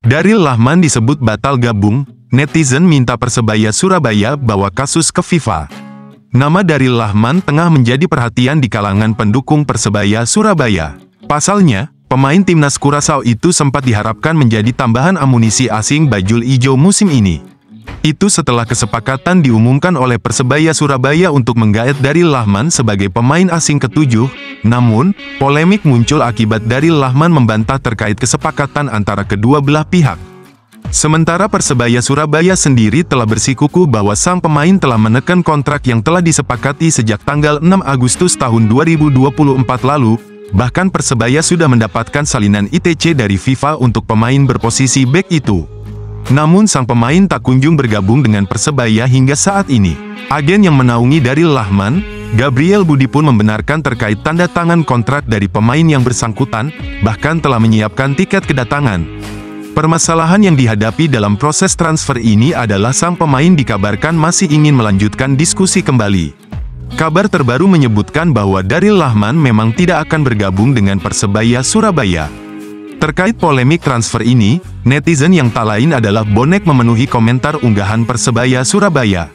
Daryl Lahman disebut batal gabung, netizen minta Persebaya Surabaya bawa kasus ke FIFA. Nama Daryl Lahman tengah menjadi perhatian di kalangan pendukung Persebaya Surabaya. Pasalnya, pemain timnas Curaçao itu sempat diharapkan menjadi tambahan amunisi asing bajul ijo musim ini. Itu setelah kesepakatan diumumkan oleh Persebaya Surabaya untuk menggaet Daryl Lahman sebagai pemain asing ketujuh. Namun, polemik muncul akibat Daryl Lahman membantah terkait kesepakatan antara kedua belah pihak. Sementara Persebaya Surabaya sendiri telah bersikukuh bahwa sang pemain telah menekan kontrak yang telah disepakati sejak tanggal 6 Agustus tahun 2024 lalu. Bahkan Persebaya sudah mendapatkan salinan ITC dari FIFA untuk pemain berposisi bek itu. Namun sang pemain tak kunjung bergabung dengan Persebaya hingga saat ini. Agen yang menaungi Daryl Lahman, Gabriel Budi pun membenarkan terkait tanda tangan kontrak dari pemain yang bersangkutan, bahkan telah menyiapkan tiket kedatangan. Permasalahan yang dihadapi dalam proses transfer ini adalah sang pemain dikabarkan masih ingin melanjutkan diskusi kembali. Kabar terbaru menyebutkan bahwa Daryl Lahman memang tidak akan bergabung dengan Persebaya Surabaya. Terkait polemik transfer ini, netizen yang tak lain adalah bonek memenuhi komentar unggahan Persebaya Surabaya.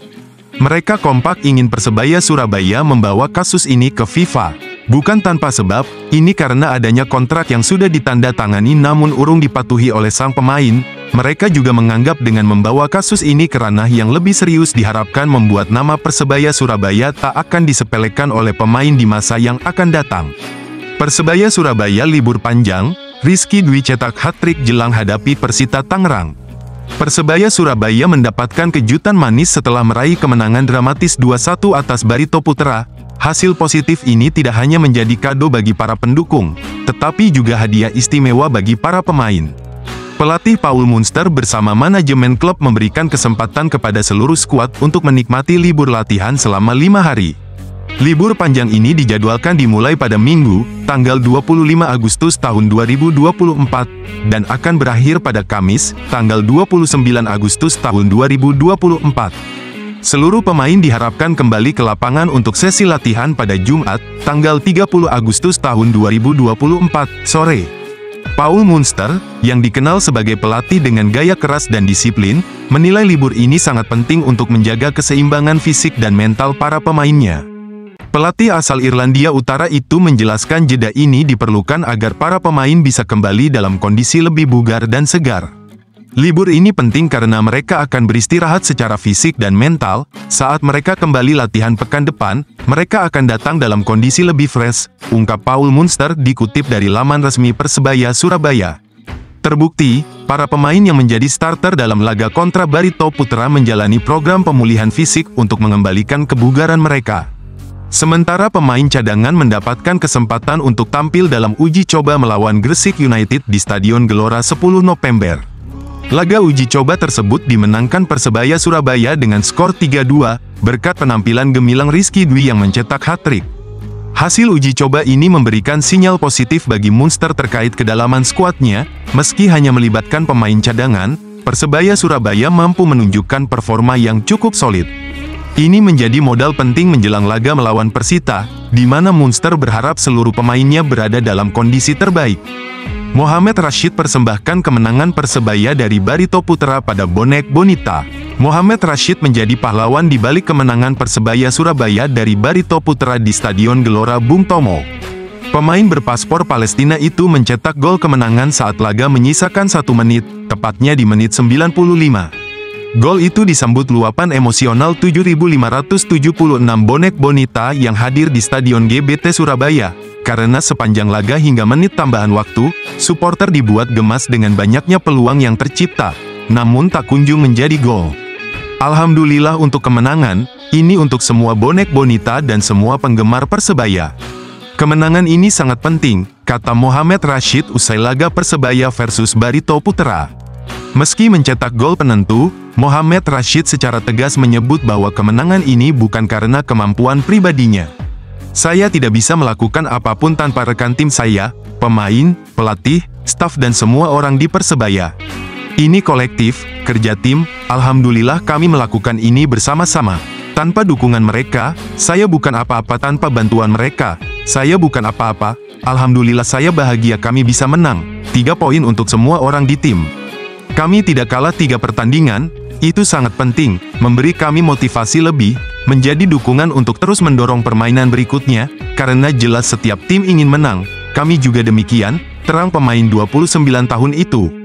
Mereka kompak ingin Persebaya Surabaya membawa kasus ini ke FIFA. Bukan tanpa sebab, ini karena adanya kontrak yang sudah ditandatangani namun urung dipatuhi oleh sang pemain. Mereka juga menganggap dengan membawa kasus ini ke ranah yang lebih serius diharapkan membuat nama Persebaya Surabaya tak akan disepelekan oleh pemain di masa yang akan datang. Persebaya Surabaya libur panjang, Rizky Dwi cetak hat-trick jelang hadapi Persita Tangerang. Persebaya Surabaya mendapatkan kejutan manis setelah meraih kemenangan dramatis 2-1 atas Barito Putra. Hasil positif ini tidak hanya menjadi kado bagi para pendukung, tetapi juga hadiah istimewa bagi para pemain. Pelatih Paul Munster bersama manajemen klub memberikan kesempatan kepada seluruh skuad untuk menikmati libur latihan selama 5 hari. Libur panjang ini dijadwalkan dimulai pada Minggu, tanggal 25 Agustus tahun 2024, dan akan berakhir pada Kamis, tanggal 29 Agustus tahun 2024. Seluruh pemain diharapkan kembali ke lapangan untuk sesi latihan pada Jumat, tanggal 30 Agustus tahun 2024, sore. Paul Munster, yang dikenal sebagai pelatih dengan gaya keras dan disiplin, menilai libur ini sangat penting untuk menjaga keseimbangan fisik dan mental para pemainnya. Pelatih asal Irlandia Utara itu menjelaskan jeda ini diperlukan agar para pemain bisa kembali dalam kondisi lebih bugar dan segar. Libur ini penting karena mereka akan beristirahat secara fisik dan mental. Saat mereka kembali latihan pekan depan, mereka akan datang dalam kondisi lebih fresh, ungkap Paul Munster dikutip dari laman resmi Persebaya Surabaya. Terbukti, para pemain yang menjadi starter dalam laga kontra Barito Putra menjalani program pemulihan fisik untuk mengembalikan kebugaran mereka. Sementara pemain cadangan mendapatkan kesempatan untuk tampil dalam uji coba melawan Gresik United di Stadion Gelora 10 November. Laga uji coba tersebut dimenangkan Persebaya Surabaya dengan skor 3-2, berkat penampilan gemilang Rizky Dwi yang mencetak hat-trick. Hasil uji coba ini memberikan sinyal positif bagi Munster terkait kedalaman skuadnya. Meski hanya melibatkan pemain cadangan, Persebaya Surabaya mampu menunjukkan performa yang cukup solid. Ini menjadi modal penting menjelang laga melawan Persita, di mana Munster berharap seluruh pemainnya berada dalam kondisi terbaik. Mohamed Rashid persembahkan kemenangan Persebaya dari Barito Putra pada bonek Bonita. Mohamed Rashid menjadi pahlawan di balik kemenangan Persebaya Surabaya dari Barito Putra di Stadion Gelora Bung Tomo. Pemain berpaspor Palestina itu mencetak gol kemenangan saat laga menyisakan 1 menit, tepatnya di menit 95. Gol itu disambut luapan emosional 7.576 bonek Bonita yang hadir di Stadion GBT Surabaya. Karena sepanjang laga hingga menit tambahan waktu, supporter dibuat gemas dengan banyaknya peluang yang tercipta, namun tak kunjung menjadi gol. Alhamdulillah untuk kemenangan, ini untuk semua bonek Bonita dan semua penggemar Persebaya. Kemenangan ini sangat penting, kata Mohamed Rashid usai laga Persebaya versus Barito Putra. Meski mencetak gol penentu, Mohamed Rashid secara tegas menyebut bahwa kemenangan ini bukan karena kemampuan pribadinya. Saya tidak bisa melakukan apapun tanpa rekan tim saya, pemain, pelatih, staf dan semua orang di Persebaya. Ini kolektif, kerja tim, alhamdulillah kami melakukan ini bersama-sama. Tanpa dukungan mereka, saya bukan apa-apa. Tanpa bantuan mereka, saya bukan apa-apa. Alhamdulillah saya bahagia kami bisa menang. 3 poin untuk semua orang di tim. Kami tidak kalah 3 pertandingan, itu sangat penting, memberi kami motivasi lebih, menjadi dukungan untuk terus mendorong permainan berikutnya, karena jelas setiap tim ingin menang. Kami juga demikian, terang pemain 29 tahun itu.